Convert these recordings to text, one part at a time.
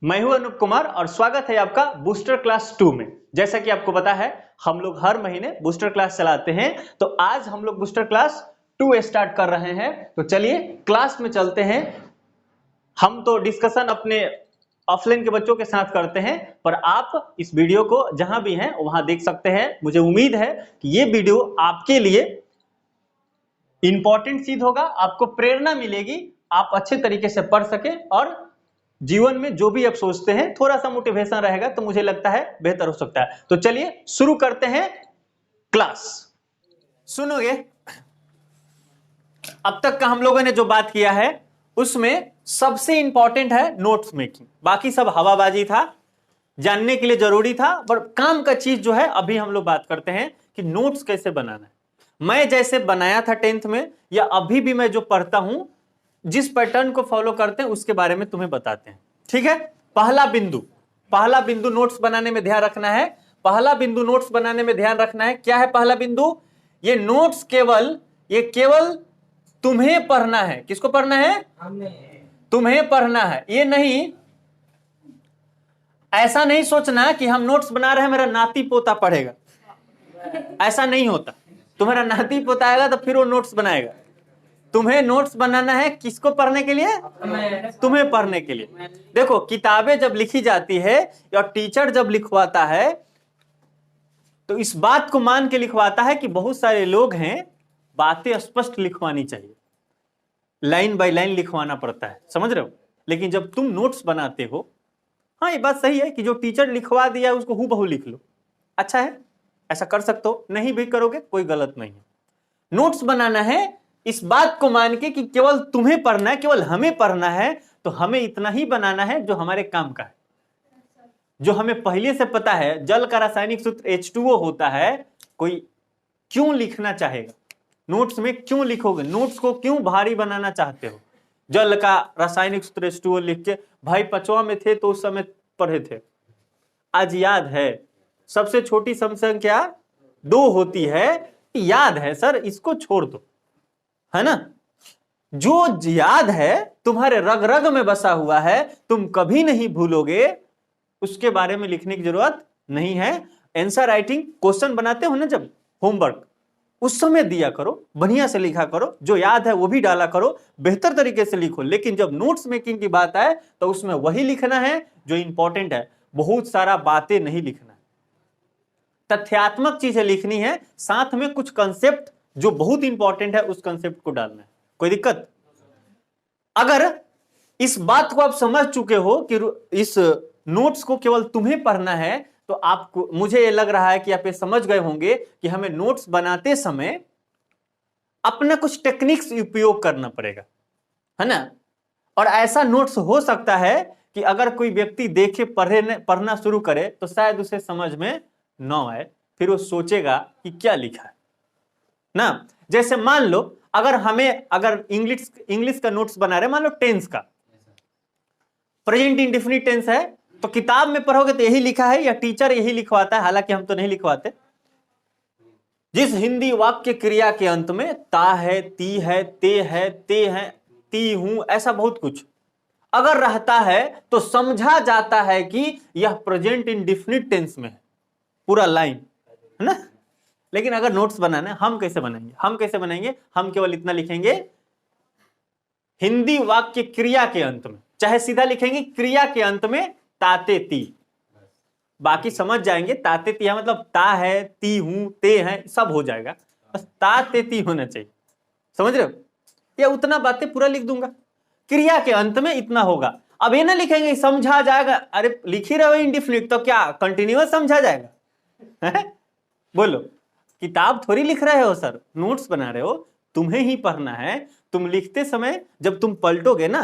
मैं हूं अनूप कुमार और स्वागत है आपका बूस्टर क्लास 2 में। जैसा कि आपको पता है हम लोग हर महीने बूस्टर क्लास चलाते हैं, तो आज हम लोग बूस्टर क्लास 2 स्टार्ट कर रहे हैं। तो चलिए क्लास में चलते हैं। हम तो डिस्कशन अपने ऑफलाइन के बच्चों के साथ करते हैं, पर आप इस वीडियो को जहां भी हैं वहां देख सकते हैं। मुझे उम्मीद है कि ये वीडियो आपके लिए इंपॉर्टेंट सिद्ध होगा, आपको प्रेरणा मिलेगी, आप अच्छे तरीके से पढ़ सके और जीवन में जो भी आप सोचते हैं थोड़ा सा मोटिवेशन रहेगा तो मुझे लगता है बेहतर हो सकता है। तो चलिए शुरू करते हैं क्लास। सुनोगे, अब तक का हम लोगों ने जो बात किया है उसमें सबसे इंपॉर्टेंट है नोट्स मेकिंग। बाकी सब हवाबाजी था, जानने के लिए जरूरी था, पर काम का चीज जो है अभी हम लोग बात करते हैं कि नोट्स कैसे बनाना है। मैं जैसे बनाया था 10th में या अभी भी मैं जो पढ़ता हूं, जिस पैटर्न को फॉलो करते हैं उसके बारे में तुम्हें बताते हैं। ठीक है, पहला बिंदु नोट्स बनाने में ध्यान रखना है। पहला बिंदु नोट्स बनाने में ध्यान रखना है। क्या है पहला बिंदु? ये नोट्स केवल तुम्हें पढ़ना है। किसको पढ़ना है? तुम्हें पढ़ना है। ये नहीं, ऐसा नहीं सोचना कि हम नोट्स बना रहे हैं मेरा नाती पोता पढ़ेगा। ऐसा नहीं होता। तुम्हारा नाती पोता आएगा तो फिर वो नोट्स बनाएगा। तुम्हें नोट्स बनाना है किसको पढ़ने के लिए? तुम्हें पढ़ने के लिए। देखो, किताबें जब लिखी जाती है या टीचर जब लिखवाता है तो इस बात को मान के लिखवाता है कि बहुत सारे लोग हैं, बातें स्पष्ट लिखवानी चाहिए, लाइन बाय लाइन लिखवाना पड़ता है, समझ रहे हो। लेकिन जब तुम नोट्स बनाते हो, हाँ ये बात सही है कि जो टीचर लिखवा दिया उसको हूबहू लिख लो, अच्छा है, ऐसा कर सकते हो। नहीं भी करोगे कोई गलत नहीं है। नोट्स बनाना है इस बात को मान के कि केवल तुम्हें पढ़ना है, केवल हमें पढ़ना है, तो हमें इतना ही बनाना है जो हमारे काम का है, जो हमें पहले से पता है। जल का रासायनिक सूत्र H2O होता है। कोई क्यों लिखना चाहेगा? नोट्स में क्यों लिखोगे? नोट्स को क्यों भारी बनाना चाहते हो? जल का रासायनिक सूत्र H2O लिख के, भाई 5वां में थे तो उस समय पढ़े थे, आज याद है। सबसे छोटी सम संख्या 2 होती है, याद है सर, इसको छोड़ दो, है ना। जो याद है, तुम्हारे रग रग में बसा हुआ है, तुम कभी नहीं भूलोगे, उसके बारे में लिखने की जरूरत नहीं है। आंसर राइटिंग क्वेश्चन बनाते हो ना जब होमवर्क, उस समय दिया करो, बढ़िया से लिखा करो, जो याद है वो भी डाला करो, बेहतर तरीके से लिखो। लेकिन जब नोट्स मेकिंग की बात आए तो उसमें वही लिखना है जो इंपॉर्टेंट है, बहुत सारा बातें नहीं लिखना है, तथ्यात्मक चीजें लिखनी है, साथ में कुछ कंसेप्ट जो बहुत इंपॉर्टेंट है उस कंसेप्ट को डालना है। कोई दिक्कत? अगर इस बात को आप समझ चुके हो कि इस नोट्स को केवल तुम्हें पढ़ना है, तो आपको, मुझे ये लग रहा है कि आप ये समझ गए होंगे कि हमें नोट्स बनाते समय अपना कुछ टेक्निक्स उपयोग करना पड़ेगा, है ना। और ऐसा नोट्स हो सकता है कि अगर कोई व्यक्ति देखे पढ़ना शुरू करे तो शायद उसे समझ में न आए, फिर वो सोचेगा कि क्या लिखा है ना। जैसे मान लो अगर इंग्लिश का नोट्स बना रहे, मान लो टेंस का, प्रेजेंट इंडेफिनिट टेंस है, तो किताब में पढ़ोगे तो यही लिखा है या टीचर यही लिखवाता है, हालांकि हम तो नहीं लिखवाते। जिस हिंदी वाक्य क्रिया के अंत में ता है, ती है, ते है, ती हूं, ऐसा बहुत कुछ अगर रहता है तो समझा जाता है कि यह प्रेजेंट इंडेफिनिट टेंस में है, पूरा लाइन, है ना। लेकिन अगर नोट्स बनाना है, हम कैसे बनाएंगे? हम केवल इतना लिखेंगे, हिंदी वाक्य क्रिया के अंत में, चाहे सीधा लिखेंगे क्रिया के अंत में ताते ती, बाकी समझ जाएंगे। ताते ती मतलब ता है, ती हूं, ते है, सब हो जाएगा, बस ताते ती होना चाहिए, समझ रहे हो। या उतना बातें पूरा लिख दूंगा, क्रिया के अंत में इतना होगा। अब ये ना लिखेंगे समझा जाएगा, अरे लिख ही रहे हो इंडेफिनिट तो क्या कंटिन्यूअस समझा जाएगा? बोलो, किताब थोड़ी लिख रहे हो सर, नोट्स बना रहे हो, तुम्हें ही पढ़ना है। तुम लिखते समय जब तुम पलटोगे ना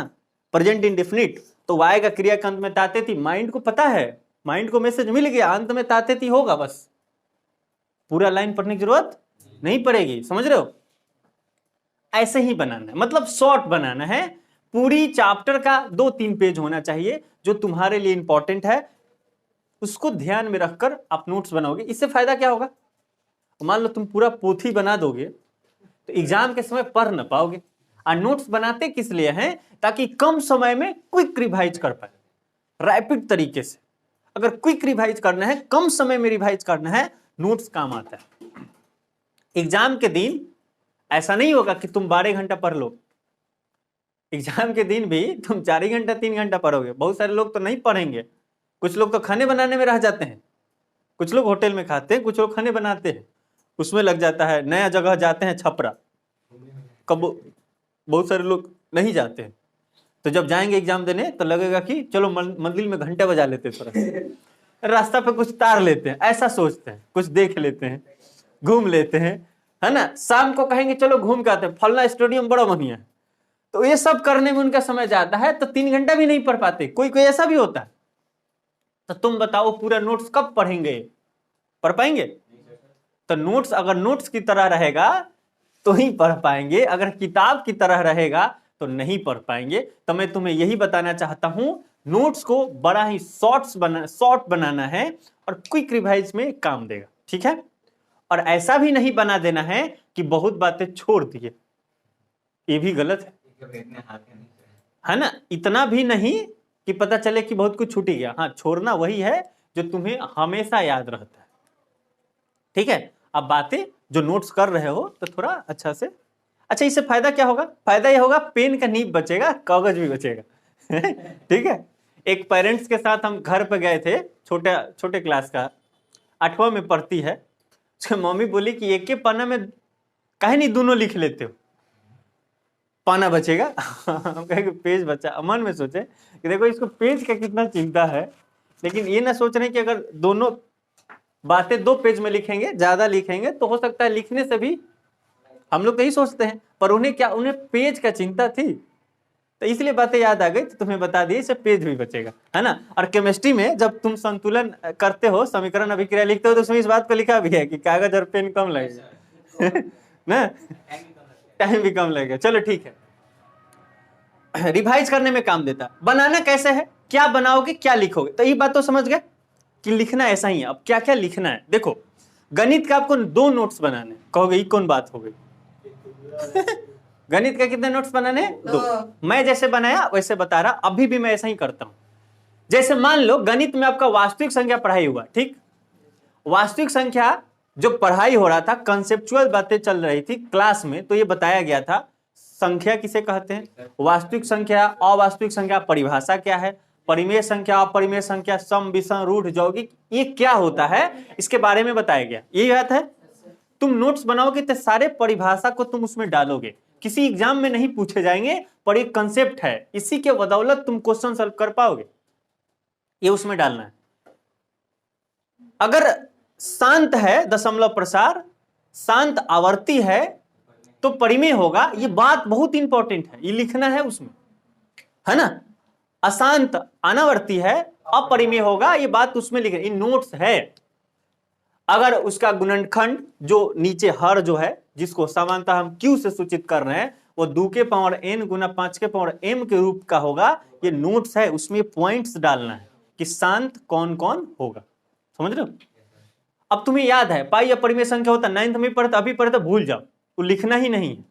प्रेजेंट इंडेफिनिट, तो आएगा क्रिया के अंत में ताते थी, माइंड को पता है, माइंड को मैसेज मिल गया, अंत में ताते थी होगा, बस पूरा लाइन पढ़ने की जरूरत नहीं पड़ेगी, समझ रहे हो। ऐसे ही बनाना है, मतलब शॉर्ट बनाना है। पूरी चैप्टर का 2-3 पेज होना चाहिए जो तुम्हारे लिए इंपॉर्टेंट है, उसको ध्यान में रखकर आप नोट्स बनाओगे। इससे फायदा क्या होगा? मान लो तुम पूरा पोथी बना दोगे तो एग्जाम के समय पढ़ ना पाओगे। और नोट्स बनाते किस लिए हैं? ताकि कम समय में क्विक रिवाइज कर पाए, रैपिड तरीके से। अगर क्विक रिवाइज करना है, कम समय में रिवाइज करना है, नोट्स काम आता है। एग्जाम के दिन ऐसा नहीं होगा कि तुम 12 घंटा पढ़ लो। एग्जाम के दिन भी तुम 4 घंटा 3 घंटा पढ़ोगे। बहुत सारे लोग तो नहीं पढ़ेंगे, कुछ लोग तो खाने बनाने में रह जाते हैं, कुछ लोग होटल में खाते हैं, कुछ लोग खाने बनाते हैं, उसमें लग जाता है। नया जगह जाते हैं छपरा, कब बहुत सारे लोग नहीं जाते हैं, तो जब जाएंगे एग्जाम देने तो लगेगा कि चलो मंदिर में घंटे बजा लेते हैं, थोड़ा रास्ता पे कुछ तार लेते हैं, ऐसा सोचते हैं, कुछ देख लेते हैं, घूम लेते हैं, है ना। शाम को कहेंगे चलो घूम के आते हैं, फलना स्टेडियम बड़ा बढ़िया है। तो ये सब करने में उनका समय जाता है, तो 3 घंटा भी नहीं पढ़ पाते। कोई कोई ऐसा भी होता है। तो तुम बताओ पूरा नोट्स कब पढ़ेंगे? पढ़ पाएंगे? तो नोट्स अगर नोट्स की तरह रहेगा तो ही पढ़ पाएंगे, अगर किताब की तरह रहेगा तो नहीं पढ़ पाएंगे। तो मैं तुम्हें यही बताना चाहता हूं, नोट्स को बड़ा ही शॉर्ट बनाना है और क्विक रिवाइज में काम देगा, ठीक है। और ऐसा भी नहीं बना देना है कि बहुत बातें छोड़ दिए, ये भी गलत है ना। इतना भी नहीं कि पता चले कि बहुत कुछ छूट ही गया। हाँ, छोड़ना वही है जो तुम्हें हमेशा याद रहता है, ठीक है। अब बातें जो नोट्स कर रहे हो तो थोड़ा अच्छा से। अच्छा, इससे फायदा क्या होगा? फायदा ये होगा पेन का नीब बचेगा, कागज भी बचेगा ठीक है। एक पेरेंट्स के साथ हम घर पे गए थे, छोटे क्लास का, 8वां में पढ़ती है। उसकी मम्मी बोली कि एक पन्ना में काहे नहीं दोनों लिख लेते हो, पाना बचेगा हम कहे कि पेज बचा। मन में सोचे कि देखो इसको पेज का कितना चिंता है, लेकिन ये ना सोच रहे कि अगर दोनों बातें 2 पेज में लिखेंगे, ज्यादा लिखेंगे तो हो सकता है लिखने से भी, हम लोग तो यही सोचते हैं, पर उन्हें क्या, उन्हें पेज का चिंता थी, तो इसलिए बातें याद आ गई, तो तुम्हें बता दिए, इससे पेज भी बचेगा, है ना। और केमिस्ट्री में जब तुम संतुलन करते हो, समीकरण अभिक्रिया लिखते हो, तो उसमें इस बात को लिखा भी है कि कागज और पेन कम लगेगा ना, टाइम भी कम लगेगा। चलो ठीक है, रिवाइज करने में काम देता है। बनाना कैसे है, क्या बनाओगे, क्या लिखोगे, तो ये बात तो समझ गए कि लिखना ऐसा ही है। अब क्या क्या लिखना है, देखो गणित का आपको 2 नोट्स बनाने, कहोगे ये कौन बात हो गई गणित का कितने नोट्स बनाने? 2। मैं जैसे बनाया वैसे बता रहा, अभी भी मैं ऐसा ही करता हूं। जैसे मान लो गणित में आपका वास्तविक संख्या पढ़ाई हुआ, ठीक, वास्तविक संख्या जो पढ़ाई हो रहा था, कंसेप्चुअल बातें चल रही थी क्लास में, तो ये बताया गया था संख्या किसे कहते हैं, वास्तविक संख्या, अवास्तविक संख्या, परिभाषा क्या है, परिमेय संख्या, अपरिमेय संख्या, सम, विषम, रूढ़, यौगिक, ये क्या होता है, इसके बारे में बताया गया। यही बात है। तुम नोट्स बनाओगे तो सारे परिभाषा को तुम उसमें डालोगे, किसी एग्जाम में नहीं पूछे जाएंगे, पर एक कंसेप्ट है, इसी के बदौलत तुम क्वेश्चन सॉल्व कर पाओगे, ये उसमें डालना है। अगर शांत है दशमलव प्रसार, शांत आवर्ती है, तो परिमेय होगा, ये बात बहुत इंपॉर्टेंट है, ये लिखना है उसमें, है ना। अशांत अनावर्ती है, अपरिमेय होगा, ये बात उसमें लिखना, ये नोट्स है। अगर उसका गुणनखंड जो नीचे हर जो है, जिसको सामान्यतः हम क्यू से सूचित कर रहे हैं, वो 2 के पावर n गुना 5 के पावर m के रूप का होगा, ये नोट्स है, उसमें पॉइंट्स डालना है कि शांत कौन कौन होगा, समझ रहे हो। अब तुम्हें याद है पाई अपरिमेय संख्या होता, 9th में पढ़े, अभी पढ़े तो भूल जाओ, वो लिखना ही नहीं है,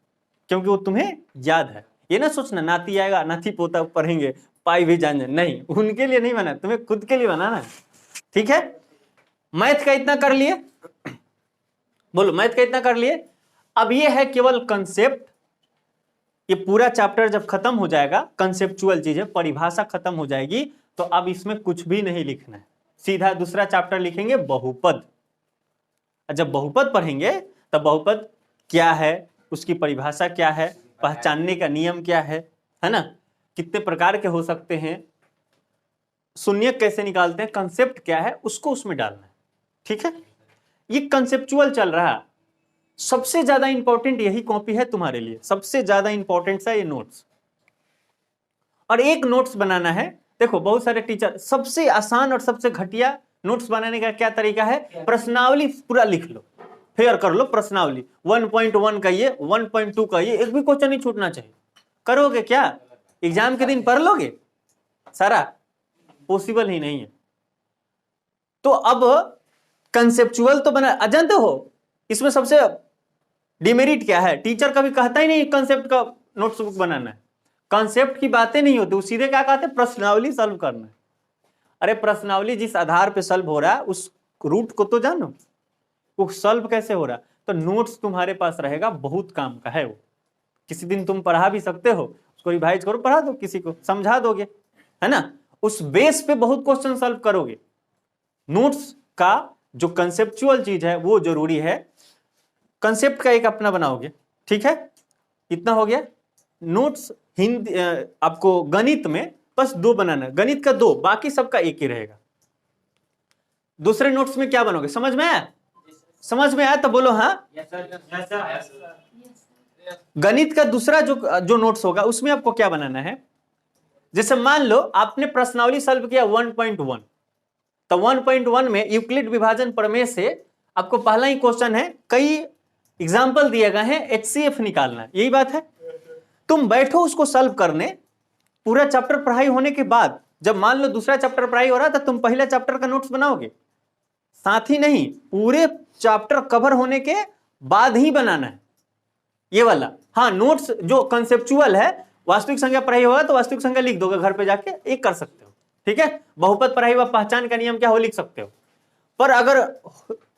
क्योंकि वो तुम्हें याद है। ये ना सोचना नाती आएगा, नाती पोता पढ़ेंगे, पाई भी जान जाए, नहीं, उनके लिए नहीं बना, तुम्हें खुद के लिए बनाना है, ठीक है। मैथ का इतना कर लिए, बोलो मैथ का इतना कर लिए। अब ये है केवल कंसेप्ट, ये पूरा चैप्टर जब खत्म हो जाएगा, कंसेप्चुअल चीजें, परिभाषा खत्म हो जाएगी, तो अब इसमें कुछ भी नहीं लिखना है, सीधा दूसरा चैप्टर लिखेंगे बहुपद। जब बहुपद पढ़ेंगे तब बहुपद क्या है, उसकी परिभाषा क्या है, पहचानने का नियम क्या है ना, कितने प्रकार के हो सकते हैं, शून्य कैसे निकालते हैं, कंसेप्ट क्या है, उसको उसमें डालना है, ठीक है। ये कंसेप्चुअल चल रहा है, सबसे ज्यादा इंपॉर्टेंट यही कॉपी है तुम्हारे लिए, सबसे ज्यादा इंपॉर्टेंट है ये नोट्स। और एक नोट्स बनाना है, देखो बहुत सारे टीचर, सबसे आसान और सबसे घटिया नोट्स बनाने का क्या तरीका है, प्रश्नावली पूरा लिख लो, फेयर कर लो प्रश्नावली, 1.1 का ये, 1.2 का ये, एक भी क्वेश्चन नहीं छूटना चाहिए। करोगे क्या, एग्जाम के दिन पढ़ लोगे सारा, पॉसिबल ही नहीं है। तो अब कंसेप्चुअल तो बना, जानते हो इसमें सबसे डिमेरिट क्या है, टीचर कभी कहता ही नहीं कंसेप्ट का नोट्स बुक बनाना है, कंसेप्ट की बातें नहीं होती, वो सीधे क्या कहते हैं, प्रश्नावली सॉल्व करना है। अरे प्रश्नावली जिस आधार पे सॉल्व हो रहा है उस रूट को तो जानो, वो सॉल्व कैसे हो रहा। तो नोट्स तुम्हारे पास रहेगा, बहुत काम का है वो। किसी दिन तुम पढ़ा भी सकते हो, उसको रिवाइज करो, पढ़ा दो, किसी को समझा दोगे, है ना। उस बेस पे बहुत क्वेश्चन सॉल्व करोगे। नोट्स का जो कंसेप्चुअल चीज है वो जरूरी है, कंसेप्ट का एक अपना बनाओगे, ठीक है। इतना हो गया। नोट्स हिंदी आपको गणित में बस 2 बनाना है, गणित का 2, बाकी सबका एक ही रहेगा। दूसरे नोट्स में क्या बनोगे, समझ में आया? समझ में आया तो बोलो हाँ। गणित का दूसरा जो नोट्स होगा उसमें आपको क्या बनाना है, जैसे मान लो आपने प्रश्नावली सॉल्व किया 1.1, तो 1.1 में यूक्लिड विभाजन प्रमेय से आपको पहला ही क्वेश्चन है, कई एग्जाम्पल दिए गए हैं, HCF निकालना, यही बात है। तुम बैठो उसको सॉल्व करने, पूरा चैप्टर पढ़ाई होने के बाद जब मान लो दूसरा चैप्टर पढ़ाई हो रहा है तो तुम पहला चैप्टर का नोट्स बनाओगे, साथ ही नहीं पूरे चैप्टर कवर होने के बाद ही बनाना है ये वाला। हाँ, नोट्स जो कंसेप्चुअल है, वास्तविक संख्या पढ़ाई होगा तो वास्तविक संख्या लिख दोगे, घर पे जाके एक कर सकते हो, ठीक है। बहुपद पढ़ाई हुआ, पहचान का नियम क्या हो लिख सकते हो। पर अगर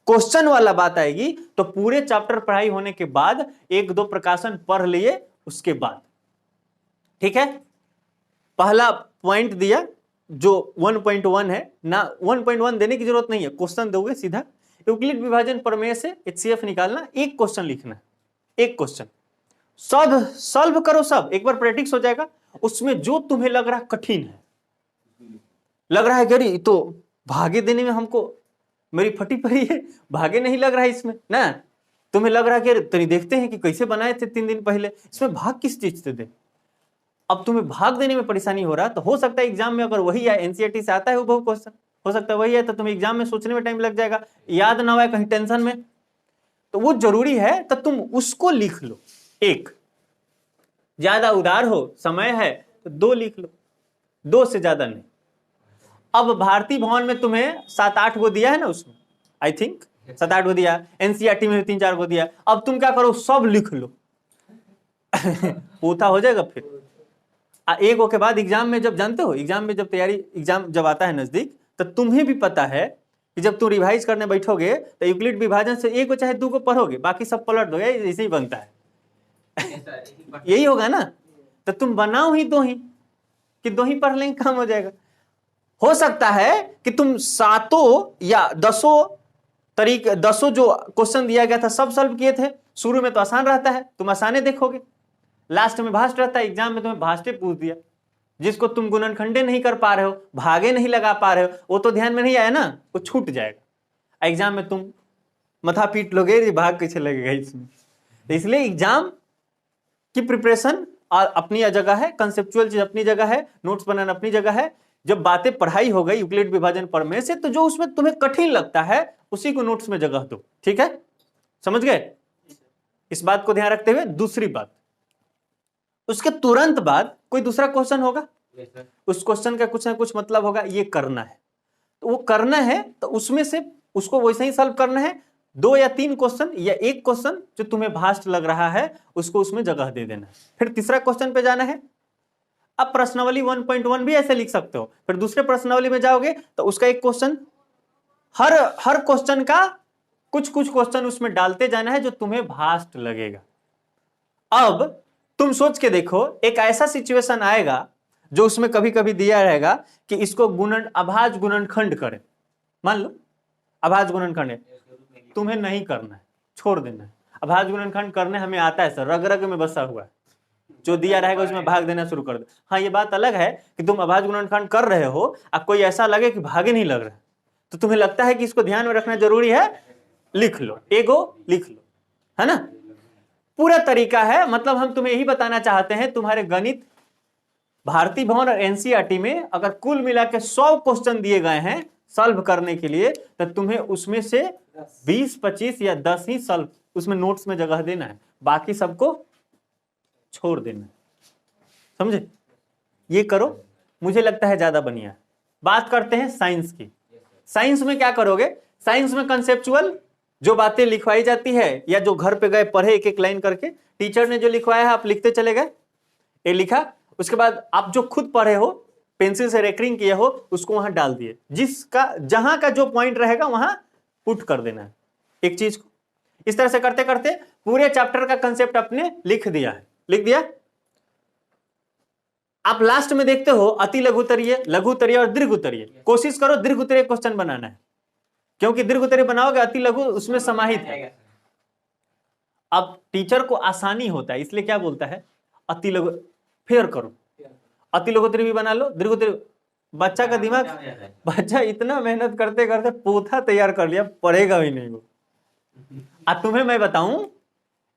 क्वेश्चन वाला बात आएगी तो पूरे चैप्टर पढ़ाई होने के बाद 1-2 प्रकाशन पढ़ लिए उसके बाद, ठीक है। पहला पॉइंट दिया जो 1.1 है ना, 1.1 देने की जरूरत नहीं है, क्वेश्चन दोगे सीधा, यूक्लिड विभाजन प्रमेय से HCF निकालना, एक क्वेश्चन लिखना है, एक क्वेश्चन सॉल्व करो, सब एक बार प्रैक्टिस हो जाएगा। उसमें जो तुम्हें लग रहा कठिन है, लग रहा है कि अरे तो भागे देने में हमको मेरी फटी पड़ी है, भागे नहीं लग रहा है इसमें ना, तुम्हें लग रहा है कि तनी देखते हैं कि कैसे बनाए थे 3 दिन पहले, इसमें भाग किस चीज से दे। अब तुम्हें भाग देने में परेशानी हो रहा है, तो हो सकता है एग्जाम में अगर वही है, NCERT से आता है वो बहुत क्वेश्चन, हो सकता है वही है, तो तुम्हें एग्जाम में सोचने में टाइम लग जाएगा, याद ना आए कहीं टेंशन में, तो वो जरूरी है तो तुम उसको लिख लो। एक ज्यादा उदार हो, समय है तो 2 लिख लो, 2 से ज्यादा नहीं। अब भारतीय भवन में तुम्हें 7-8 गो दिया है ना, उसमें आई थिंक 7-8 गो दिया, NCERT में 3-4 गो दिया, अब तुम क्या करो, सब लिख लो पूथा हो जाएगा। फिर एक के बाद एग्जाम में जब, जानते हो एग्जाम में जब तैयारी, एग्जाम जब आता है नजदीक, तो तुम्हें भी पता है कि जब तुम रिवाइज करने बैठोगे तो यूक्लिड विभाजन से 1 चाहे 2 को पढ़ोगे, बाकी सब पलट दोगे, ऐसे ही बनता है यही होगा ना। तो तुम बनाओ ही 2 ही, कि 2 ही पढ़ लेंगे, काम हो जाएगा। हो सकता है कि तुम 7 या 10 जो क्वेश्चन दिया गया था सब सॉल्व किए थे, शुरू में तो आसान रहता है, तुम आसाने देखोगे, लास्ट में भाष्ट रहता है, एग्जाम में तुम्हें भाष्टे पूछ दिया, जिसको तुम गुणनखंडे नहीं कर पा रहे हो, भागे नहीं लगा पा रहे हो, वो तो ध्यान में नहीं आया ना, वो छूट जाएगा। एग्जाम में तुम मथा पीट लोगे, भाग कैसे लगेगा इसमें। तो इसलिए एग्जाम की प्रिपरेशन और अपनी जगह है, कंसेप्चुअल चीज अपनी जगह है, नोट्स बनाना अपनी जगह है। जब बातें पढ़ाई हो गई यूक्लिड विभाजन प्रमेय से, तो जो उसमें तुम्हें कठिन लगता है उसी को नोट्स में जगह दो, ठीक है, समझ गए। इस बात को ध्यान रखते हुए दूसरी बात, उसके तुरंत बाद कोई दूसरा क्वेश्चन होगा, उस क्वेश्चन का कुछ ना कुछ मतलब होगा, ये करना है, तो वो करना है तो उसमें से उसको वैसे ही सॉल्व करना है। 2 या 3 क्वेश्चन या 1 क्वेश्चन जो तुम्हें भास्ट लग रहा है उसको उसमें जगह दे देना है, फिर तीसरा क्वेश्चन पे जाना है। अब प्रश्नावली 1.1 भी ऐसे लिख सकते हो, फिर दूसरे प्रश्नावली में जाओगे तो उसका एक क्वेश्चन, हर क्वेश्चन का कुछ क्वेश्चन उसमें डालते जाना है जो तुम्हें भास्ट लगेगा। अब तुम सोच के देखो, एक ऐसा सिचुएशन आएगा जो उसमें कभी कभी दिया रहेगा कि इसको अभाज्य गुणनखंड करें, मान लो अभाज्य गुणनखंड है, तुम्हें नहीं करना है, छोड़ देना है। अभाज्य गुणनखंड करने हमें आता है सर, रग रग में बसा हुआ है, जो दिया रहेगा उसमें भाग देना शुरू कर दो। हाँ, ये बात अलग है कि तुम अभाज्य गुणनखंड कर रहे हो, अब कोई ऐसा लगे कि भागे नहीं लग रहा, तो तुम्हें लगता है कि इसको ध्यान में रखना जरूरी है, लिख लो, एगो लिख लो, है ना। पूरा तरीका है, मतलब हम तुम्हें यही बताना चाहते हैं, तुम्हारे गणित भारतीय भवन और NCERT में अगर कुल मिला के 100 क्वेश्चन दिए गए हैं सॉल्व करने के लिए, तो तुम्हें उसमें से 20, 25 या 10 ही सॉल्व उसमें नोट्स में जगह देना है, बाकी सबको छोड़ देना है, समझे। ये करो, मुझे लगता है ज्यादा बढ़िया है। बात करते हैं साइंस की। साइंस में क्या करोगे, साइंस में कंसेप्चुअल जो बातें लिखवाई जाती है या जो घर पे गए पढ़े एक एक लाइन करके, टीचर ने जो लिखवाया है आप लिखते चले गए, ये लिखा, उसके बाद आप जो खुद पढ़े हो पेंसिल से रेकरिंग किए हो उसको वहां डाल दिए, जिसका जहां का जो पॉइंट रहेगा वहां पुट कर देना है एक चीज को। इस तरह से करते करते पूरे चैप्टर का कंसेप्ट आपने लिख दिया है, लिख दिया। आप लास्ट में देखते हो अति लघुत्तरीय, लघुत्तरीय और दीर्घोत्तरीय। कोशिश करो दीर्घोत्तरीय क्वेश्चन बनाना है, क्योंकि दीर्घोत्तरीय बनाओगे अति लघु उसमें समाहित है। अब टीचर को आसानी होता है इसलिए क्या बोलता है, अति लघु फेयर करो, अति लघुत्तरीय भी बना लो, दीर्घोत्तरीय। बच्चा का दिमाग, बच्चा इतना मेहनत करते करते पोथा तैयार कर लिया, पढ़ेगा भी नहीं वो। अब तुम्हें मैं बताऊं,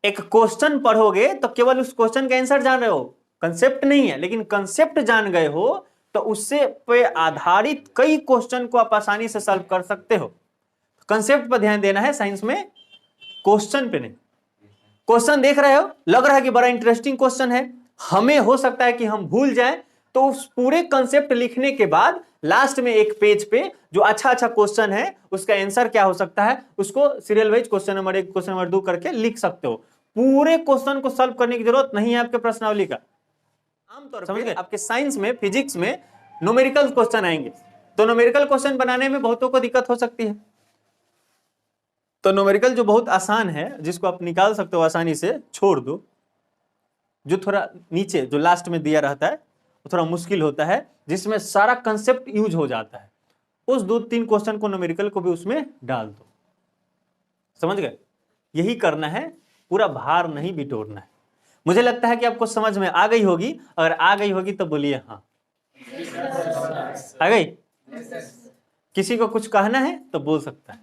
एक क्वेश्चन पढ़ोगे तो केवल उस क्वेश्चन का आंसर जान रहे हो, कंसेप्ट नहीं है, लेकिन कंसेप्ट जान गए हो तो उससे पे आधारित कई क्वेश्चन को आप आसानी से सॉल्व कर सकते हो। कंसेप्ट पर ध्यान देना है साइंस में, क्वेश्चन पे नहीं। क्वेश्चन देख रहे हो, लग रहा है कि बड़ा इंटरेस्टिंग क्वेश्चन है, हमें हो सकता है कि हम भूल जाएं, तो उस पूरे कंसेप्ट लिखने के बाद लास्ट में एक पेज पे जो अच्छा अच्छा क्वेश्चन है उसका आंसर क्या हो सकता है, उसको serial wise question number 1 question number 2 करके लिख सकते हो। पूरे क्वेश्चन को सॉल्व करने की जरूरत नहीं है आपके प्रश्नावली का। आमतौर पर समझ गए, आपके साइंस में, फिजिक्स में न्यूमेरिकल क्वेश्चन आएंगे, तो न्यूमेरिकल क्वेश्चन बनाने में बहुतों को दिक्कत हो सकती है। तो न्यूमेरिकल जो बहुत आसान है, जिसको आप निकाल सकते हो आसानी से, छोड़ दो। जो थोड़ा नीचे जो लास्ट में दिया रहता है वो थोड़ा मुश्किल होता है, जिसमें सारा कंसेप्ट यूज हो जाता है, उस 2-3 क्वेश्चन को न्यूमेरिकल को भी उसमें डाल दो। समझ गए? यही करना है, पूरा भार नहीं बिटोरना है। मुझे लगता है कि आपको समझ में आ गई होगी, अगर आ गई होगी तो बोलिए हाँ। आ गई? किसी को कुछ कहना है तो बोल सकता है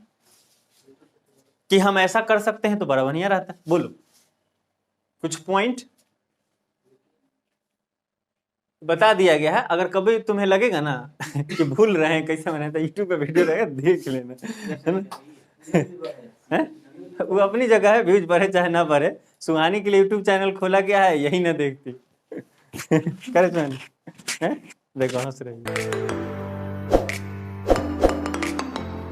कि हम ऐसा कर सकते हैं तो बड़ा बढ़िया रहता है। बोलो कुछ पॉइंट बता दिया गया है। अगर कभी तुम्हें लगेगा ना कि भूल रहे हैं कैसे बनाए, तो यूट्यूब पे वीडियो रहेगा, देख लेना, है ना? वो अपनी जगह है, व्यूज बढ़े चाहे ना बढ़े, सुहानी के लिए यूट्यूब चैनल खोला गया है, यही ना देखती। करे देखो हंस रही।